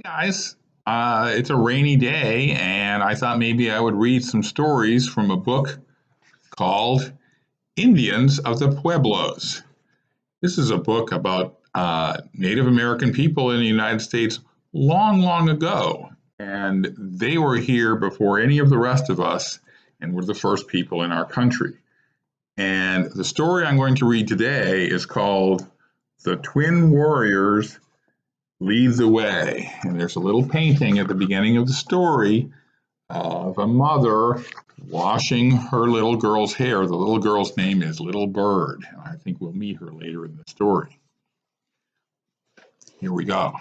Guys, it's a rainy day, and I thought maybe I would read some stories from a book called Indians of the Pueblos. This is a book about Native American people in the United States long, long ago, and they were here before any of the rest of us and were the first people in our country. And the story I'm going to read today is called The Twin Warriors Lead the Way. And there's a little painting at the beginning of the story of a mother washing her little girl's hair. The little girl's name is Little Bird. I think we'll meet her later in the story. Here we go.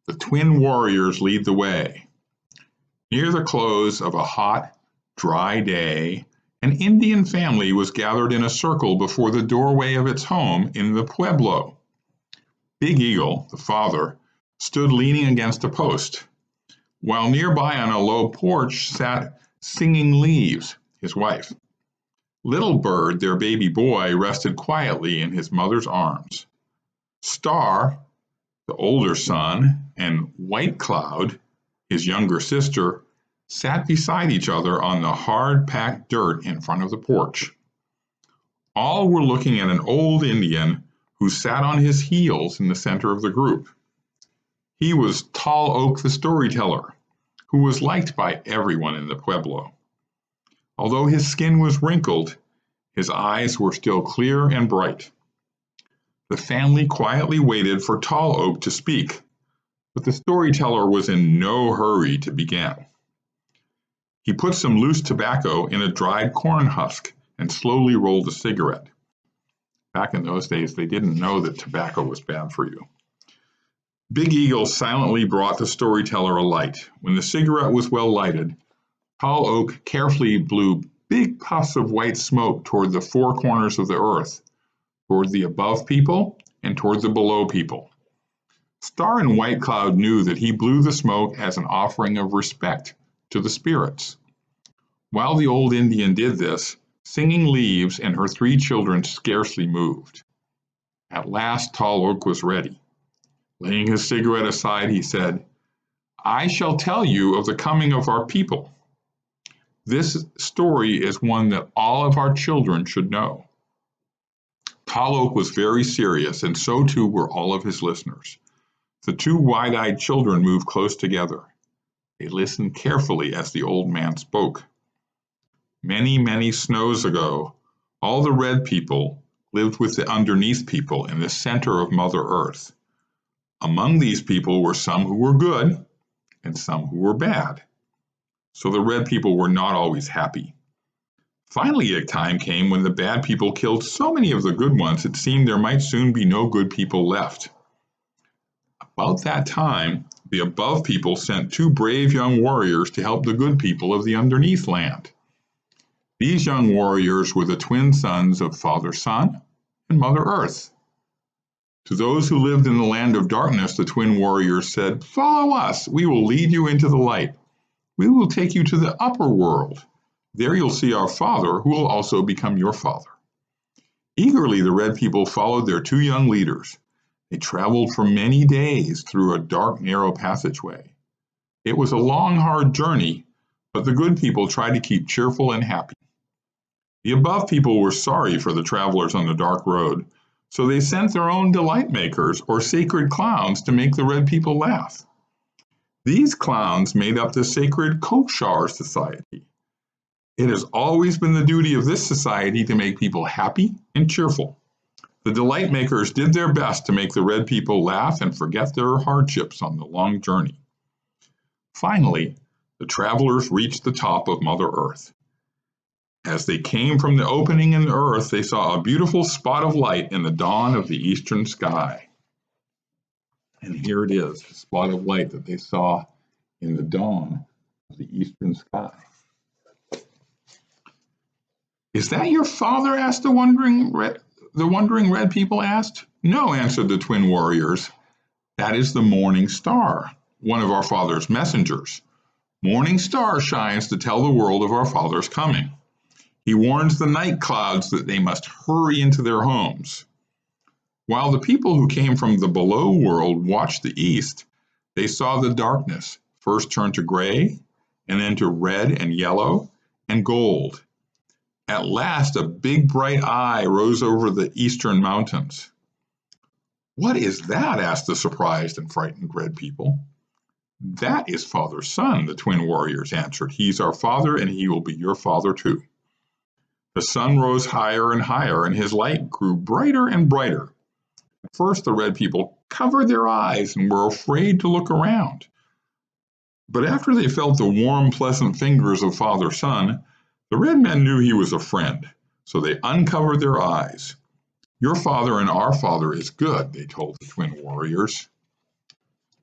The twin warriors lead the way. Near the close of a hot, dry day, an Indian family was gathered in a circle before the doorway of its home in the Pueblo. Big Eagle, the father, stood leaning against a post, while nearby on a low porch sat Singing Leaves, his wife. Little Bird, their baby boy, rested quietly in his mother's arms. Star, the older son, and White Cloud, his younger sister, sat beside each other on the hard-packed dirt in front of the porch. All were looking at an old Indian who sat on his heels in the center of the group. He was Tall Oak the storyteller, who was liked by everyone in the Pueblo. Although his skin was wrinkled, his eyes were still clear and bright. The family quietly waited for Tall Oak to speak, but the storyteller was in no hurry to begin. He put some loose tobacco in a dried corn husk and slowly rolled a cigarette. Back in those days, they didn't know that tobacco was bad for you. Big Eagle silently brought the storyteller a light. When the cigarette was well lighted, Tall Oak carefully blew big puffs of white smoke toward the four corners of the earth, toward the above people and toward the below people. Star and White Cloud knew that he blew the smoke as an offering of respect to the spirits. While the old Indian did this, Singing Leaves and her three children scarcely moved. At last Tall Oak was ready. Laying his cigarette aside, he said, "I shall tell you of the coming of our people. This story is one that all of our children should know." Tall Oak was very serious, and so too were all of his listeners. The two wide-eyed children moved close together. They listened carefully as the old man spoke. Many, many snows ago, all the red people lived with the underneath people in the center of Mother Earth. Among these people were some who were good and some who were bad. So the red people were not always happy. Finally, a time came when the bad people killed so many of the good ones it seemed there might soon be no good people left. About that time, the above people sent two brave young warriors to help the good people of the underneath land. These young warriors were the twin sons of Father Sun and Mother Earth. To those who lived in the land of darkness, the twin warriors said, "Follow us, we will lead you into the light. We will take you to the upper world. There you'll see our Father, who will also become your Father." Eagerly, the red people followed their two young leaders. They traveled for many days through a dark, narrow passageway. It was a long, hard journey, but the good people tried to keep cheerful and happy. The above people were sorry for the travelers on the dark road, so they sent their own delight makers or sacred clowns to make the red people laugh. These clowns made up the sacred Koshar Society. It has always been the duty of this society to make people happy and cheerful. The delight makers did their best to make the red people laugh and forget their hardships on the long journey. Finally, the travelers reached the top of Mother Earth. As they came from the opening in the earth, they saw a beautiful spot of light in the dawn of the eastern sky. And here it is, the spot of light that they saw in the dawn of the eastern sky. "Is that your father?" asked the wondering red people asked. "No," answered the twin warriors. "That is the morning star, one of our father's messengers. Morning star shines to tell the world of our father's coming. He warns the night clouds that they must hurry into their homes." While the people who came from the below world watched the east, They saw the darkness first turn to gray, and then to red and yellow and gold. At last, a big bright eye rose over the eastern mountains. "What is that?" asked the surprised and frightened red people. "That is Father's son," the twin warriors answered. "He's our father, and he will be your father too." The sun rose higher and higher, and his light grew brighter and brighter. At first, the red people covered their eyes and were afraid to look around. But after they felt the warm, pleasant fingers of Father Sun, the red men knew he was a friend, so they uncovered their eyes. "Your father and our father is good," they told the twin warriors.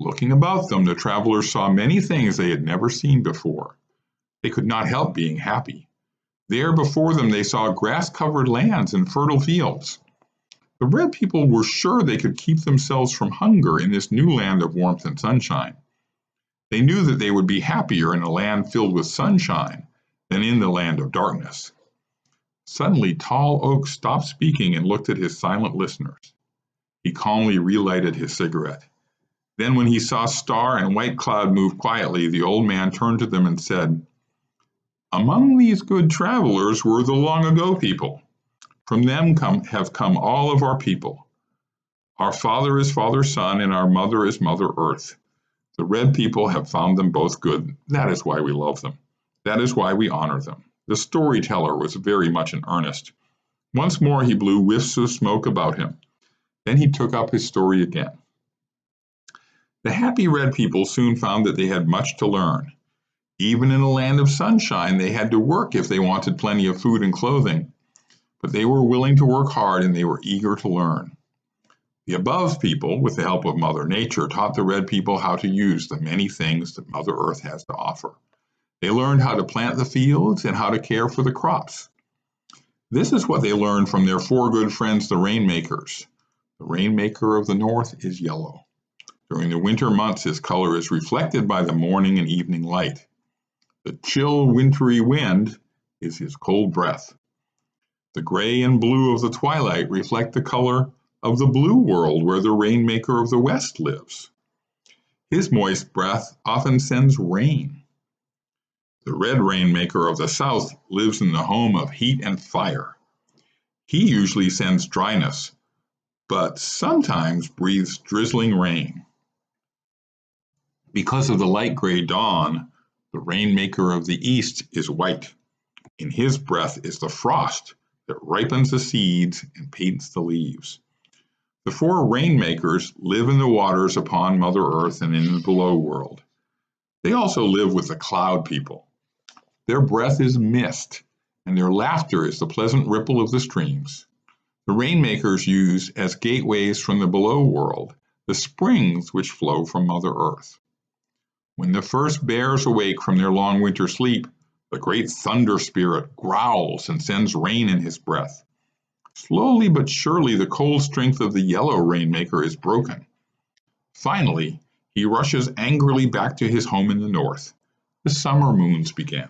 Looking about them, the travelers saw many things they had never seen before. They could not help being happy. There before them they saw grass-covered lands and fertile fields. The red people were sure they could keep themselves from hunger in this new land of warmth and sunshine. They knew that they would be happier in a land filled with sunshine than in the land of darkness. Suddenly, Tall Oak stopped speaking and looked at his silent listeners. He calmly relighted his cigarette. Then, when he saw Star and White Cloud move quietly, the old man turned to them and said, "Among these good travelers were the long-ago people. From them have come all of our people. Our father is Father Sun, and our mother is Mother Earth. The red people have found them both good. That is why we love them. That is why we honor them." The storyteller was very much in earnest. Once more he blew whiffs of smoke about him. Then he took up his story again. The happy red people soon found that they had much to learn. Even in a land of sunshine, they had to work if they wanted plenty of food and clothing. But they were willing to work hard, and they were eager to learn. The above people, with the help of Mother Nature, taught the red people how to use the many things that Mother Earth has to offer. They learned how to plant the fields and how to care for the crops. This is what they learned from their four good friends, the rainmakers. The rainmaker of the north is yellow. During the winter months, his color is reflected by the morning and evening light. The chill, wintry wind is his cold breath. The gray and blue of the twilight reflect the color of the blue world where the rainmaker of the west lives. His moist breath often sends rain. The red rainmaker of the south lives in the home of heat and fire. He usually sends dryness, but sometimes breathes drizzling rain. Because of the light gray dawn, the rainmaker of the east is white. In his breath is the frost that ripens the seeds and paints the leaves. The four rainmakers live in the waters upon Mother Earth and in the below world. They also live with the cloud people. Their breath is mist, and their laughter is the pleasant ripple of the streams. The rainmakers use as gateways from the below world the springs which flow from Mother Earth. When the first bears awake from their long winter sleep, the great thunder spirit growls and sends rain in his breath. Slowly but surely the cold strength of the yellow rainmaker is broken. Finally, he rushes angrily back to his home in the north. The summer moons begin.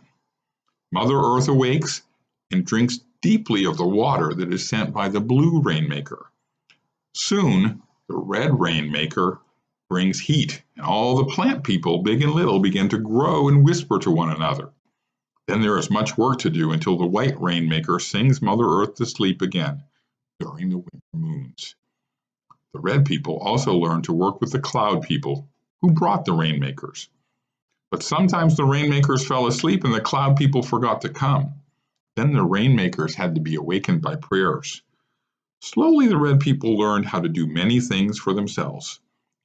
Mother Earth awakes and drinks deeply of the water that is sent by the blue rainmaker. Soon, the red rainmaker brings heat, and all the plant people, big and little, begin to grow and whisper to one another. Then there is much work to do until the white rainmaker sings Mother Earth to sleep again during the winter moons. The red people also learn to work with the cloud people who brought the rainmakers. But sometimes the rainmakers fell asleep and the cloud people forgot to come. Then the rainmakers had to be awakened by prayers. Slowly the red people learned how to do many things for themselves,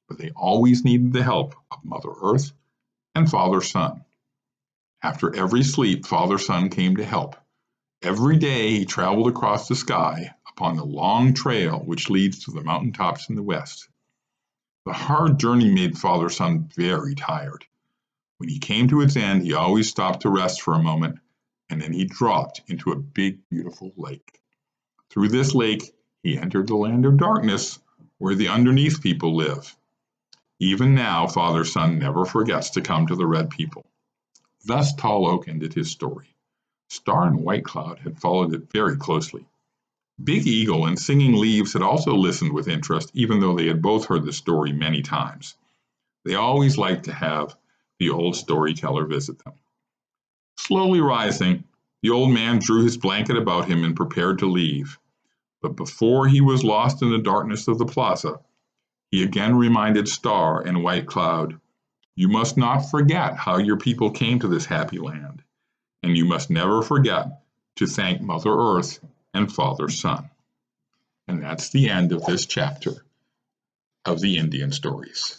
but they always needed the help of Mother Earth and Father Sun. After every sleep, Father Sun came to help. Every day he traveled across the sky upon the long trail which leads to the mountaintops in the west. The hard journey made Father Sun very tired. When he came to its end, he always stopped to rest for a moment, and then he dropped into a big, beautiful lake. Through this lake, he entered the land of darkness, where the underneath people live. Even now, Father Sun never forgets to come to the red people. Thus Tall Oak ended his story. Star and White Cloud had followed it very closely. Big Eagle and Singing Leaves had also listened with interest, even though they had both heard the story many times. They always liked to have the old storyteller visit them. Slowly rising, the old man drew his blanket about him and prepared to leave. But before he was lost in the darkness of the plaza, he again reminded Star and White Cloud, "You must not forget how your people came to this happy land, and you must never forget to thank Mother Earth and Father Sun." And that's the end of this chapter of the Indian stories.